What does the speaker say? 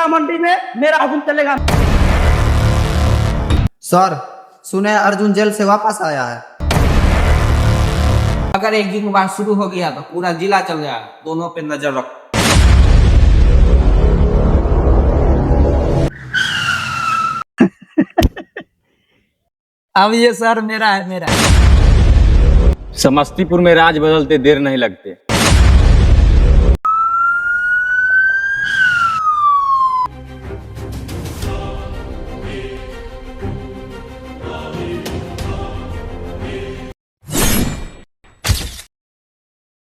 मंडी में मेरा हुक्म चलेगा। सर, सुने अर्जुन जेल से वापस आया है। अगर एक दिन बाद शुरू हो गया तो पूरा जिला चल गया। दोनों पे नजर रख। अब ये सर मेरा है, मेरा। समस्तीपुर में राज बदलते देर नहीं लगते।